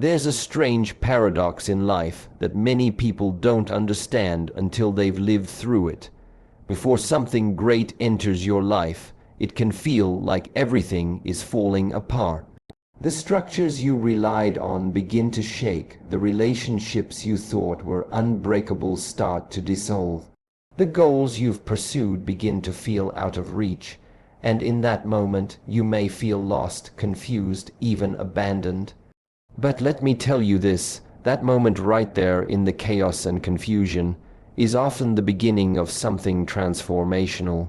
There's a strange paradox in life that many people don't understand until they've lived through it. Before something great enters your life, it can feel like everything is falling apart. The structures you relied on begin to shake, the relationships you thought were unbreakable start to dissolve. The goals you've pursued begin to feel out of reach, and in that moment you may feel lost, confused, even abandoned. But let me tell you this, that moment right there in the chaos and confusion is often the beginning of something transformational.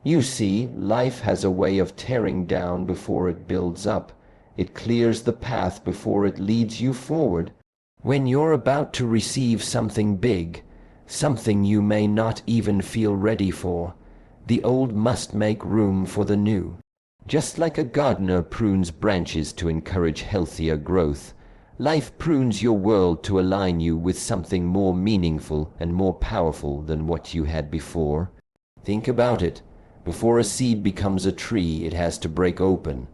You see, life has a way of tearing down before it builds up. It clears the path before it leads you forward. When you're about to receive something big, something you may not even feel ready for, the old must make room for the new. Just like a gardener prunes branches to encourage healthier growth, life prunes your world to align you with something more meaningful and more powerful than what you had before. Think about it. Before a seed becomes a tree, it has to break open.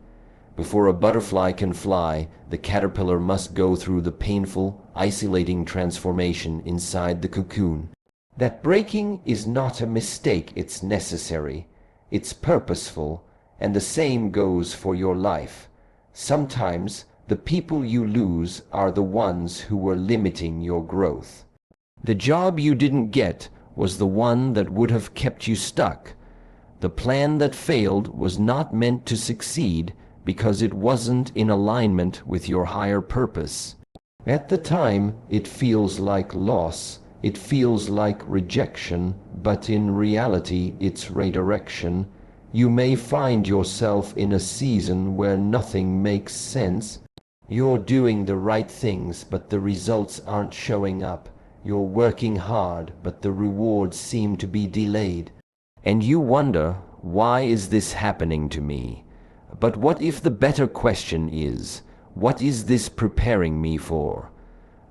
Before a butterfly can fly, the caterpillar must go through the painful, isolating transformation inside the cocoon. That breaking is not a mistake, it's necessary. It's purposeful, and the same goes for your life. Sometimes the people you lose are the ones who were limiting your growth. The job you didn't get was the one that would have kept you stuck. The plan that failed was not meant to succeed because it wasn't in alignment with your higher purpose. At the time, it feels like loss, it feels like rejection, but in reality, it's redirection. You may find yourself in a season where nothing makes sense. You're doing the right things, but the results aren't showing up. You're working hard, but the rewards seem to be delayed. And you wonder, why is this happening to me? But what if the better question is, what is this preparing me for?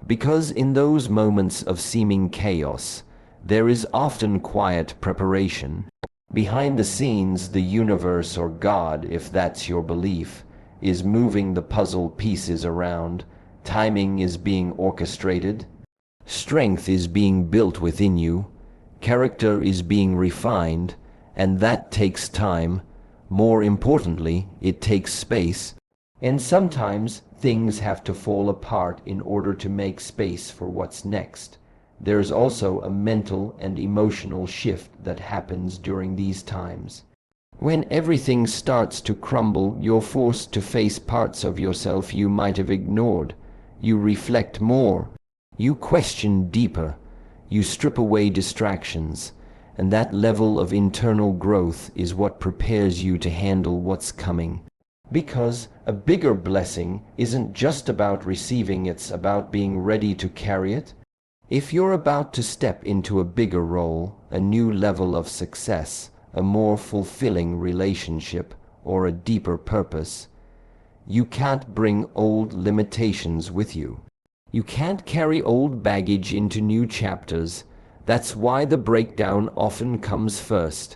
Because in those moments of seeming chaos, there is often quiet preparation. Behind the scenes, the universe or God, if that's your belief, is moving the puzzle pieces around. Timing is being orchestrated. Strength is being built within you. Character is being refined, and that takes time. More importantly, it takes space. And sometimes things have to fall apart in order to make space for what's next. There's also a mental and emotional shift that happens during these times. When everything starts to crumble, you're forced to face parts of yourself you might have ignored. You reflect more. You question deeper. You strip away distractions. And that level of internal growth is what prepares you to handle what's coming. Because a bigger blessing isn't just about receiving, it's about being ready to carry it. If you're about to step into a bigger role, a new level of success, a more fulfilling relationship, or a deeper purpose, you can't bring old limitations with you. You can't carry old baggage into new chapters. That's why the breakdown often comes first,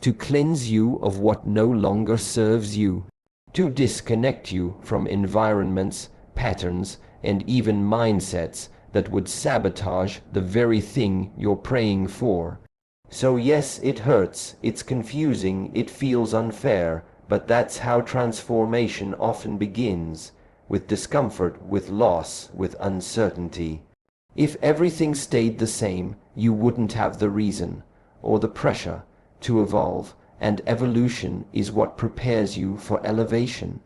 to cleanse you of what no longer serves you, to disconnect you from environments, patterns, and even mindsets that would sabotage the very thing you're praying for. So yes, it hurts, it's confusing, it feels unfair, but that's how transformation often begins, with discomfort, with loss, with uncertainty. If everything stayed the same, you wouldn't have the reason, or the pressure, to evolve, and evolution is what prepares you for elevation.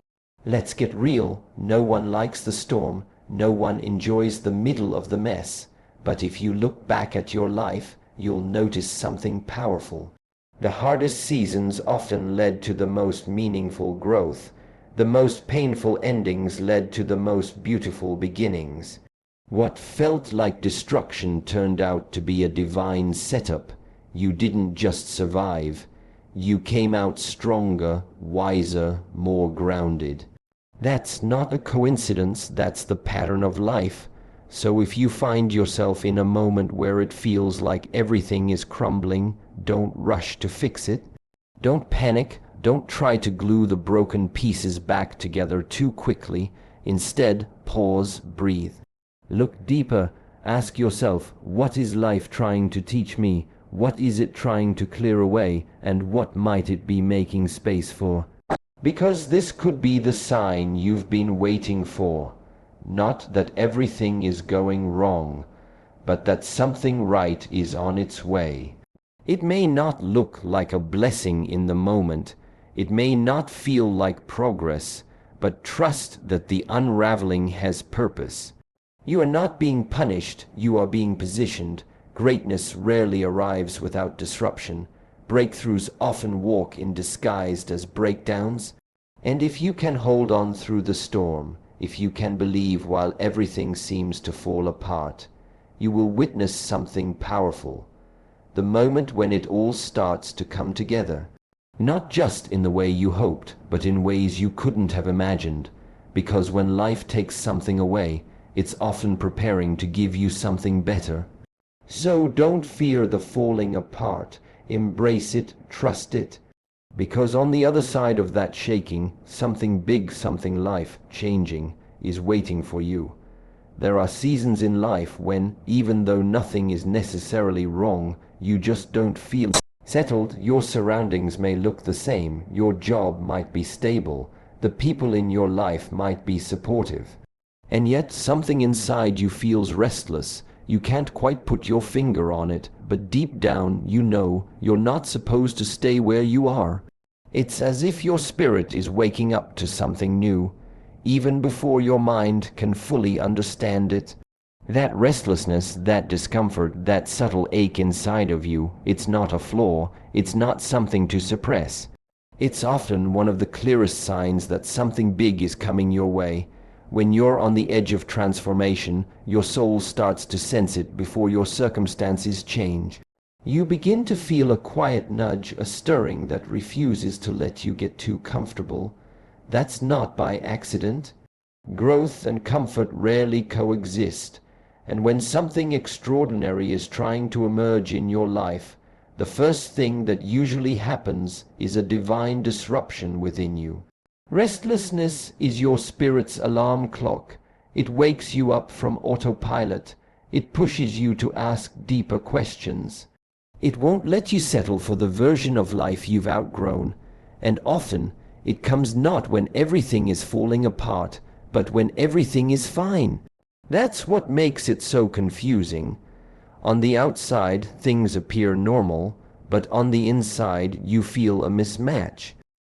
Let's get real, no one likes the storm, no one enjoys the middle of the mess, but if you look back at your life, you'll notice something powerful. The hardest seasons often led to the most meaningful growth. The most painful endings led to the most beautiful beginnings. What felt like destruction turned out to be a divine setup. You didn't just survive. You came out stronger, wiser, more grounded. That's not a coincidence, that's the pattern of life. So if you find yourself in a moment where it feels like everything is crumbling, don't rush to fix it. Don't panic, don't try to glue the broken pieces back together too quickly. Instead, pause, breathe. Look deeper. Ask yourself, what is life trying to teach me? What is it trying to clear away? And what might it be making space for? Because this could be the sign you've been waiting for. Not that everything is going wrong, but that something right is on its way. It may not look like a blessing in the moment. It may not feel like progress, but trust that the unraveling has purpose. You are not being punished, you are being positioned. Greatness rarely arrives without disruption. Breakthroughs often walk in disguised as breakdowns. And if you can hold on through the storm, if you can believe while everything seems to fall apart, you will witness something powerful. The moment when it all starts to come together. Not just in the way you hoped, but in ways you couldn't have imagined. Because when life takes something away, it's often preparing to give you something better. So don't fear the falling apart. Embrace it, trust it. Because on the other side of that shaking, something big, something life-changing is waiting for you. There are seasons in life when, even though nothing is necessarily wrong, you just don't feel settled. Your surroundings may look the same, your job might be stable, the people in your life might be supportive. And yet something inside you feels restless. You can't quite put your finger on it, but deep down you know you're not supposed to stay where you are. It's as if your spirit is waking up to something new, even before your mind can fully understand it. That restlessness, that discomfort, that subtle ache inside of you, it's not a flaw, it's not something to suppress. It's often one of the clearest signs that something big is coming your way. When you're on the edge of transformation, your soul starts to sense it before your circumstances change. You begin to feel a quiet nudge, a stirring that refuses to let you get too comfortable. That's not by accident. Growth and comfort rarely coexist, and when something extraordinary is trying to emerge in your life, the first thing that usually happens is a divine disruption within you. Restlessness is your spirit's alarm clock. It wakes you up from autopilot. It pushes you to ask deeper questions. It won't let you settle for the version of life you've outgrown. And often, it comes not when everything is falling apart, but when everything is fine. That's what makes it so confusing. On the outside, things appear normal, but on the inside, you feel a mismatch.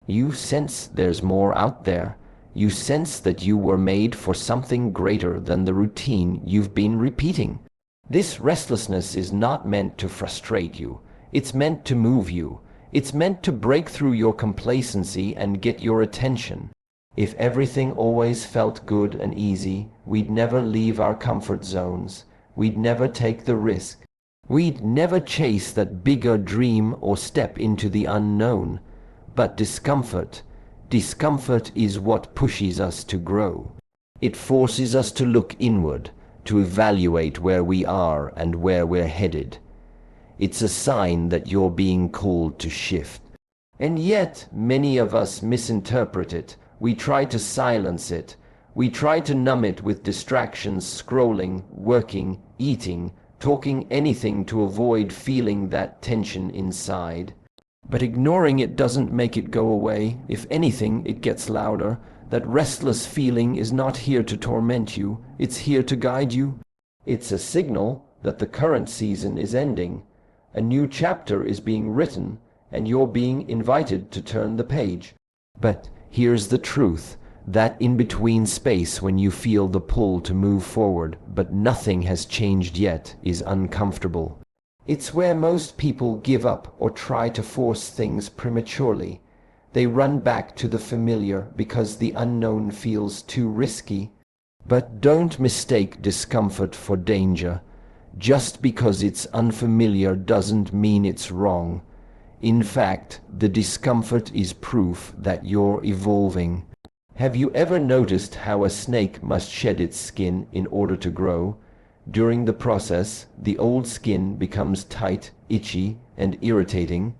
You sense there's more out there. You sense that you were made for something greater than the routine you've been repeating. This restlessness is not meant to frustrate you. It's meant to move you. It's meant to break through your complacency and get your attention. If everything always felt good and easy, we'd never leave our comfort zones. We'd never take the risk. We'd never chase that bigger dream or step into the unknown. But discomfort is what pushes us to grow. It forces us to look inward, to evaluate where we are and where we're headed. It's a sign that you're being called to shift. And yet, many of us misinterpret it. We try to silence it. We try to numb it with distractions, scrolling, working, eating, talking, anything to avoid feeling that tension inside. But ignoring it doesn't make it go away. If anything, it gets louder. That restless feeling is not here to torment you. It's here to guide you. It's a signal that the current season is ending. A new chapter is being written, and you're being invited to turn the page. But here's the truth. That in-between space when you feel the pull to move forward, but nothing has changed yet, is uncomfortable. It's where most people give up or try to force things prematurely. They run back to the familiar because the unknown feels too risky. But don't mistake discomfort for danger. Just because it's unfamiliar doesn't mean it's wrong. In fact, the discomfort is proof that you're evolving. Have you ever noticed how a snake must shed its skin in order to grow? During the process, the old skin becomes tight, itchy, and irritating.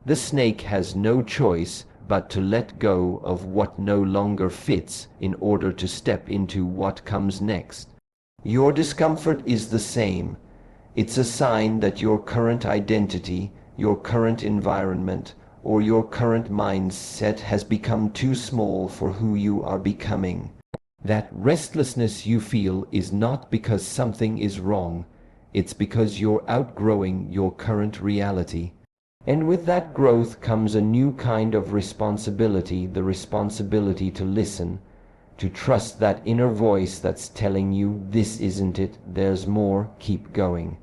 The snake has no choice but to let go of what no longer fits in order to step into what comes next. Your discomfort is the same. It's a sign that your current identity, your current environment, or your current mindset has become too small for who you are becoming. That restlessness you feel is not because something is wrong. It's because you're outgrowing your current reality. And with that growth comes a new kind of responsibility, the responsibility to listen, to trust that inner voice that's telling you, this isn't it, there's more, keep going.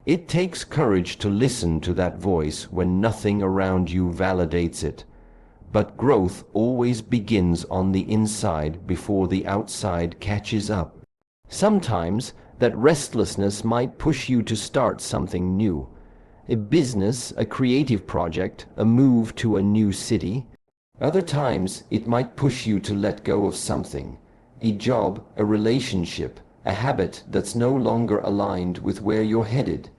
It takes courage to listen to that voice when nothing around you validates it. But growth always begins on the inside before the outside catches up. Sometimes that restlessness might push you to start something new. A business, a creative project, a move to a new city. Other times it might push you to let go of something. A job, a relationship, a habit that's no longer aligned with where you're headed.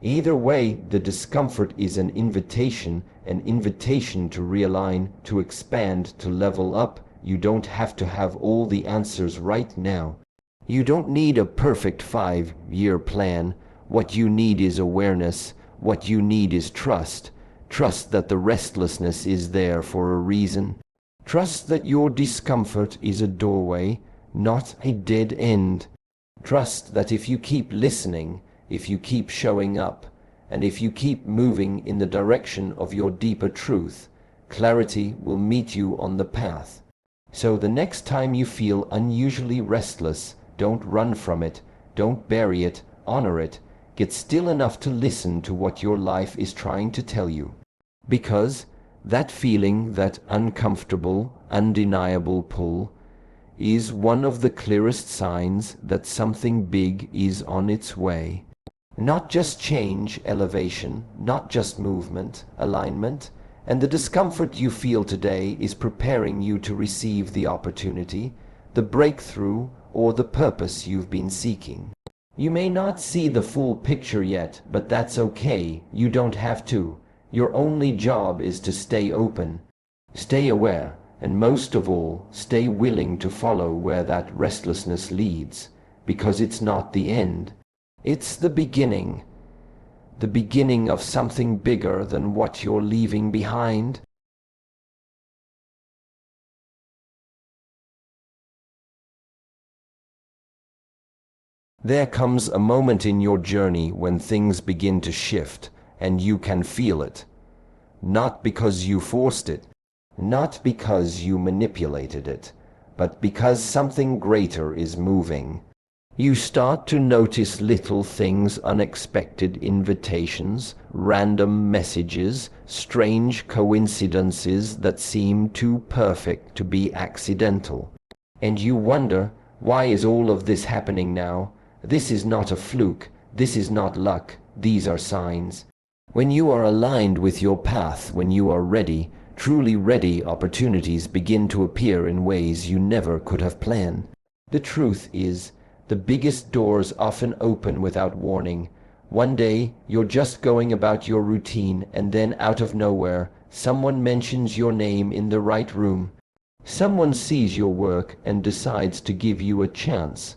Either way, the discomfort is an invitation to realign, to expand, to level up. You don't have to have all the answers right now. You don't need a perfect 5-year plan. What you need is awareness. What you need is trust. Trust that the restlessness is there for a reason. Trust that your discomfort is a doorway, not a dead end. Trust that if you keep listening, if you keep showing up, and if you keep moving in the direction of your deeper truth, clarity will meet you on the path. So the next time you feel unusually restless, don't run from it, don't bury it, honor it. Get still enough to listen to what your life is trying to tell you. Because that feeling, that uncomfortable, undeniable pull, is one of the clearest signs that something big is on its way. Not just change, elevation, not just movement, alignment, and the discomfort you feel today is preparing you to receive the opportunity, the breakthrough, or the purpose you've been seeking. You may not see the full picture yet, but that's okay. You don't have to. Your only job is to stay open, stay aware, and most of all, stay willing to follow where that restlessness leads, because it's not the end. It's the beginning of something bigger than what you're leaving behind. There comes a moment in your journey when things begin to shift, and you can feel it. Not because you forced it, not because you manipulated it, but because something greater is moving. You start to notice little things, unexpected invitations, random messages, strange coincidences that seem too perfect to be accidental. And you wonder, why is all of this happening now? This is not a fluke. This is not luck. These are signs. When you are aligned with your path, when you are ready, truly ready, opportunities begin to appear in ways you never could have planned. The truth is, the biggest doors often open without warning. One day, you're just going about your routine, and then out of nowhere, someone mentions your name in the right room. Someone sees your work and decides to give you a chance.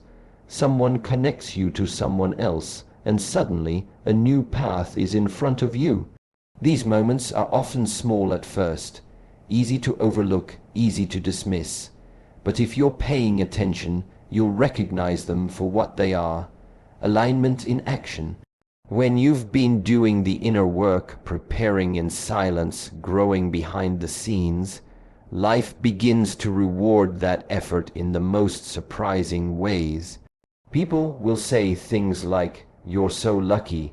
Someone connects you to someone else, and suddenly a new path is in front of you. These moments are often small at first, easy to overlook, easy to dismiss. But if you're paying attention, you'll recognize them for what they are: alignment in action. When you've been doing the inner work, preparing in silence, growing behind the scenes, life begins to reward that effort in the most surprising ways. People will say things like, "You're so lucky,"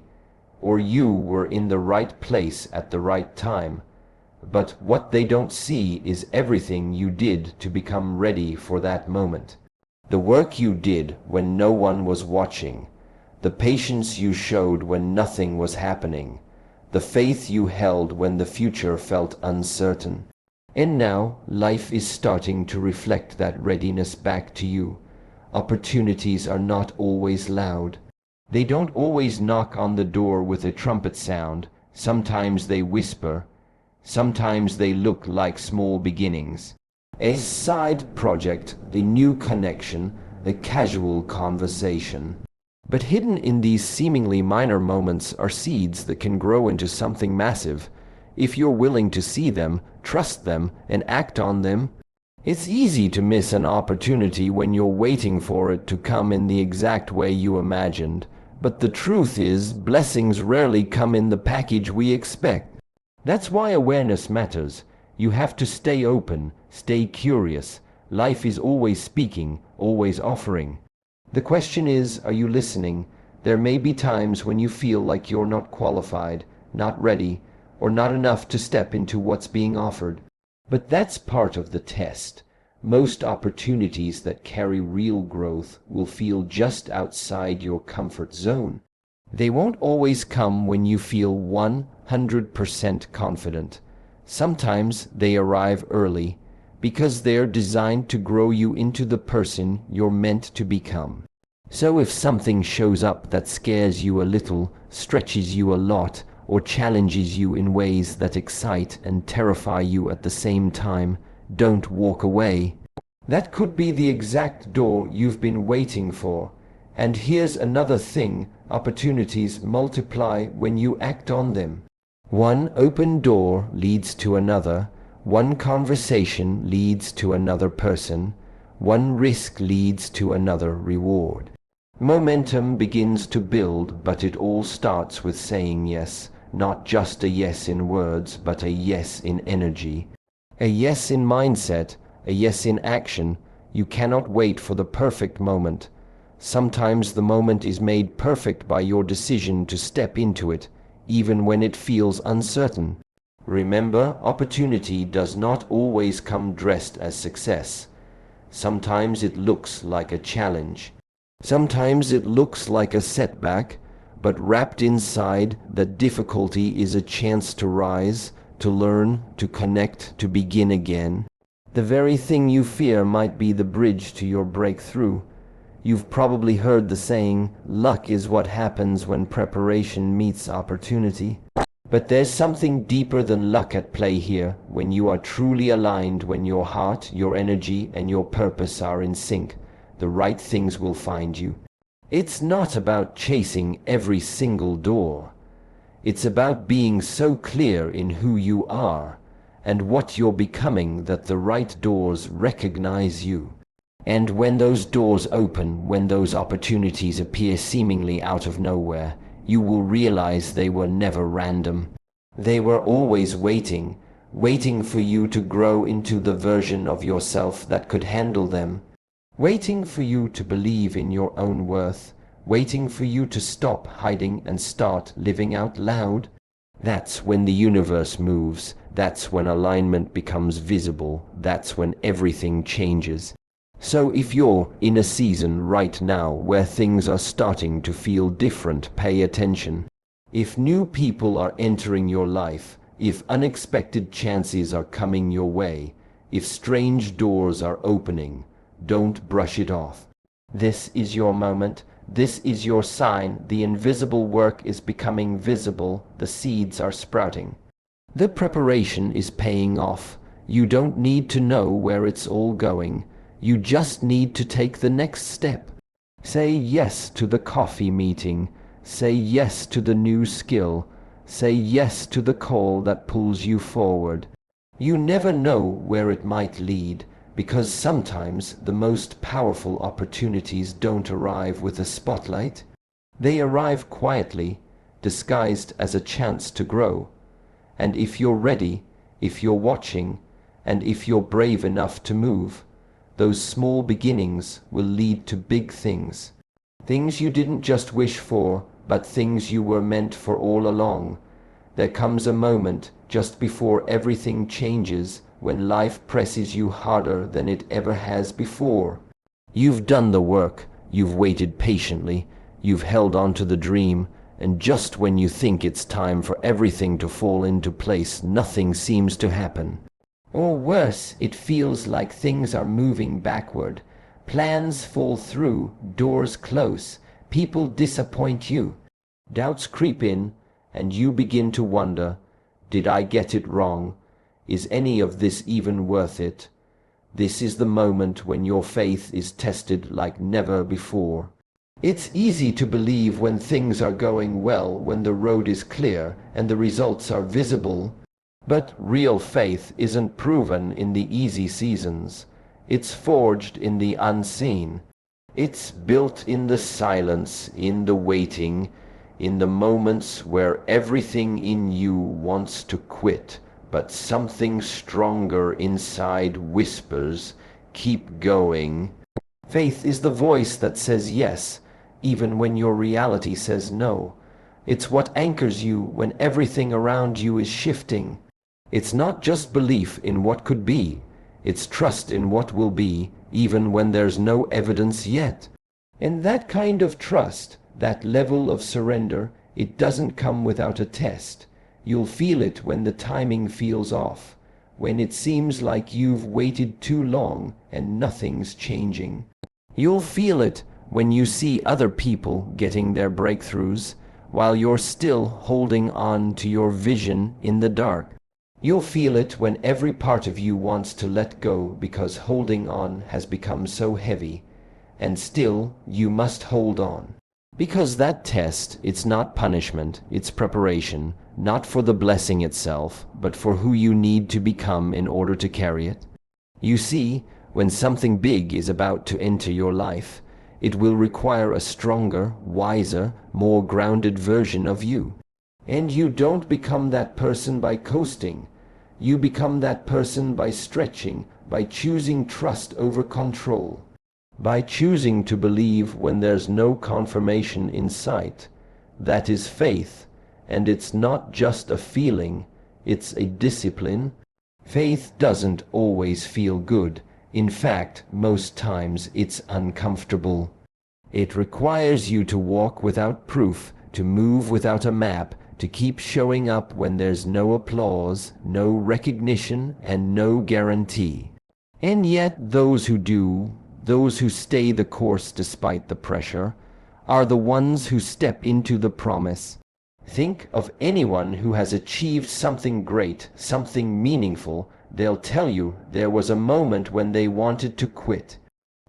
or "You were in the right place at the right time." But what they don't see is everything you did to become ready for that moment. The work you did when no one was watching, the patience you showed when nothing was happening, the faith you held when the future felt uncertain. And now life is starting to reflect that readiness back to you. Opportunities are not always loud. They don't always knock on the door with a trumpet sound. Sometimes they whisper. Sometimes they look like small beginnings. A side project, a new connection, a casual conversation. But hidden in these seemingly minor moments are seeds that can grow into something massive. If you're willing to see them, trust them, and act on them. It's easy to miss an opportunity when you're waiting for it to come in the exact way you imagined. But the truth is, blessings rarely come in the package we expect. That's why awareness matters. You have to stay open, stay curious. Life is always speaking, always offering. The question is, are you listening? There may be times when you feel like you're not qualified, not ready, or not enough to step into what's being offered. But that's part of the test. Most opportunities that carry real growth will feel just outside your comfort zone. They won't always come when you feel 100% confident. Sometimes they arrive early because they're designed to grow you into the person you're meant to become. So if something shows up that scares you a little, stretches you a lot, or challenges you in ways that excite and terrify you at the same time, don't walk away. That could be the exact door you've been waiting for. And here's another thing, opportunities multiply when you act on them. One open door leads to another, one conversation leads to another person, one risk leads to another reward. Momentum begins to build, but it all starts with saying yes. Not just a yes in words, but a yes in energy. A yes in mindset, a yes in action. You cannot wait for the perfect moment. Sometimes the moment is made perfect by your decision to step into it, even when it feels uncertain. Remember, opportunity does not always come dressed as success. Sometimes it looks like a challenge. Sometimes it looks like a setback. But wrapped inside that difficulty is a chance to rise, to learn, to connect, to begin again. The very thing you fear might be the bridge to your breakthrough. You've probably heard the saying, luck is what happens when preparation meets opportunity. But there's something deeper than luck at play here. When you are truly aligned, when your heart, your energy, and your purpose are in sync, the right things will find you. It's not about chasing every single door. It's about being so clear in who you are and what you're becoming that the right doors recognize you. And when those doors open, when those opportunities appear seemingly out of nowhere, you will realize they were never random. They were always waiting for you to grow into the version of yourself that could handle them. Waiting for you to believe in your own worth, waiting for you to stop hiding and start living out loud. That's when the universe moves. That's when alignment becomes visible. That's when everything changes. So if you're in a season right now where things are starting to feel different, pay attention. If new people are entering your life, if unexpected chances are coming your way, if strange doors are opening, don't brush it off. This is your moment. This is your sign. The invisible work is becoming visible. The seeds are sprouting. The preparation is paying off. You don't need to know where it's all going. You just need to take the next step. Say yes to the coffee meeting. Say yes to the new skill. Say yes to the call that pulls you forward. You never know where it might lead. Because sometimes the most powerful opportunities don't arrive with a spotlight. They arrive quietly, disguised as a chance to grow. And if you're ready, if you're watching, and if you're brave enough to move, those small beginnings will lead to big things. Things you didn't just wish for, but things you were meant for all along. There comes a moment just before everything changes, when life presses you harder than it ever has before. You've done the work, you've waited patiently, you've held on to the dream, and just when you think it's time for everything to fall into place, nothing seems to happen. Or worse, it feels like things are moving backward. Plans fall through, doors close, people disappoint you. Doubts creep in, and you begin to wonder, did I get it wrong? Is any of this even worth it? This is the moment when your faith is tested like never before. It's easy to believe when things are going well, when the road is clear and the results are visible. But real faith isn't proven in the easy seasons. It's forged in the unseen. It's built in the silence, in the waiting, in the moments where everything in you wants to quit, but something stronger inside whispers, "Keep going." Faith is the voice that says yes, even when your reality says no. It's what anchors you when everything around you is shifting. It's not just belief in what could be. It's trust in what will be, even when there's no evidence yet. And that kind of trust, that level of surrender, it doesn't come without a test. You'll feel it when the timing feels off, when it seems like you've waited too long and nothing's changing. You'll feel it when you see other people getting their breakthroughs, while you're still holding on to your vision in the dark. You'll feel it when every part of you wants to let go because holding on has become so heavy, and still you must hold on. Because that test, it's not punishment, it's preparation, not for the blessing itself, but for who you need to become in order to carry it. You see, when something big is about to enter your life, it will require a stronger, wiser, more grounded version of you. And you don't become that person by coasting. You become that person by stretching, by choosing trust over control, by choosing to believe when there's no confirmation in sight. That is faith, and it's not just a feeling, it's a discipline. Faith doesn't always feel good. In fact, most times it's uncomfortable. It requires you to walk without proof, to move without a map, to keep showing up when there's no applause, no recognition, and no guarantee. And yet those who do, those who stay the course despite the pressure, are the ones who step into the promise. Think of anyone who has achieved something great, something meaningful. They'll tell you there was a moment when they wanted to quit,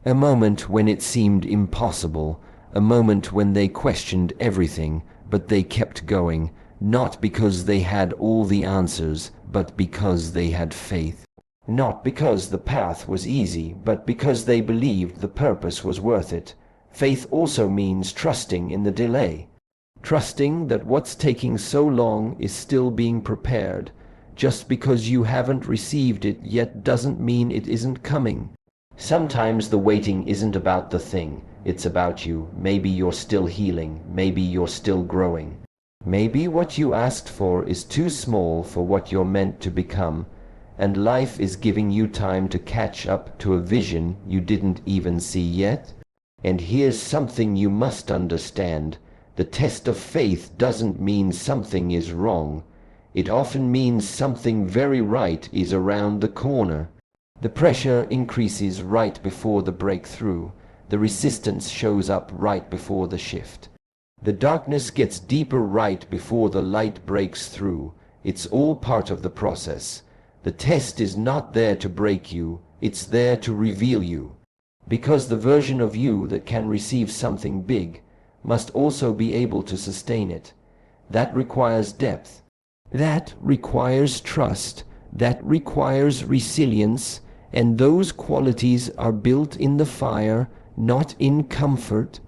a moment when it seemed impossible, a moment when they questioned everything, but they kept going, not because they had all the answers, but because they had faith. Not because the path was easy, but because they believed the purpose was worth it. Faith also means trusting in the delay, trusting that what's taking so long is still being prepared. Just because you haven't received it yet doesn't mean it isn't coming. Sometimes the waiting isn't about the thing, it's about you. Maybe you're still healing, maybe you're still growing. Maybe what you asked for is too small for what you're meant to become, and life is giving you time to catch up to a vision you didn't even see yet. And here's something you must understand. The test of faith doesn't mean something is wrong. It often means something very right is around the corner. The pressure increases right before the breakthrough. The resistance shows up right before the shift. The darkness gets deeper right before the light breaks through. It's all part of the process. The test is not there to break you, it's there to reveal you. Because the version of you that can receive something big must also be able to sustain it. That requires depth. That requires trust. That requires resilience. And those qualities are built in the fire, not in comfort,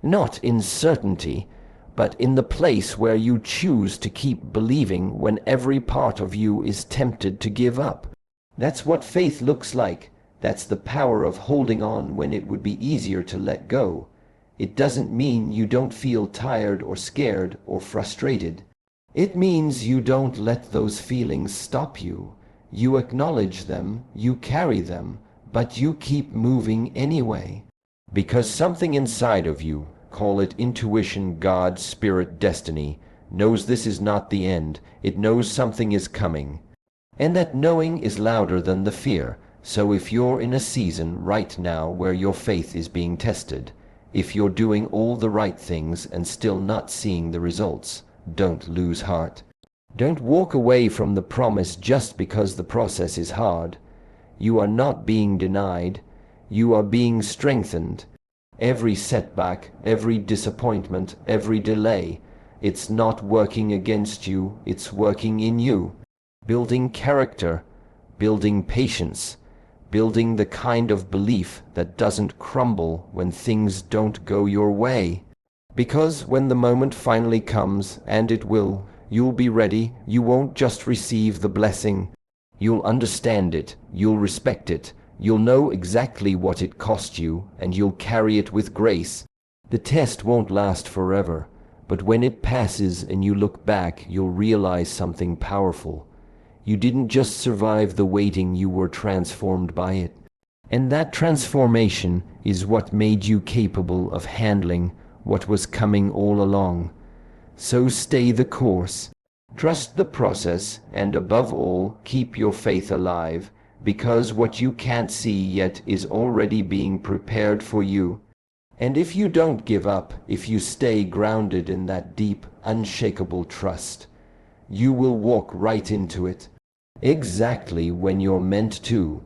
not in certainty, but in the place where you choose to keep believing when every part of you is tempted to give up. That's what faith looks like. That's the power of holding on when it would be easier to let go. It doesn't mean you don't feel tired or scared or frustrated. It means you don't let those feelings stop you. You acknowledge them, you carry them, but you keep moving anyway. Because something inside of you, call it intuition, God, spirit, destiny, knows this is not the end. It knows something is coming. And that knowing is louder than the fear. So if you're in a season right now where your faith is being tested, if you're doing all the right things and still not seeing the results, don't lose heart. Don't walk away from the promise just because the process is hard. You are not being denied. You are being strengthened. Every setback, every disappointment, every delay, it's not working against you, it's working in you. Building character, building patience, building the kind of belief that doesn't crumble when things don't go your way. Because when the moment finally comes, and it will, you'll be ready. You won't just receive the blessing. You'll understand it, you'll respect it, you'll know exactly what it cost you, and you'll carry it with grace. The test won't last forever, but when it passes and you look back, you'll realize something powerful. You didn't just survive the waiting, you were transformed by it. And that transformation is what made you capable of handling what was coming all along. So stay the course. Trust the process, and above all, keep your faith alive, because what you can't see yet is already being prepared for you. And if you don't give up, if you stay grounded in that deep, unshakable trust, you will walk right into it, exactly when you're meant to,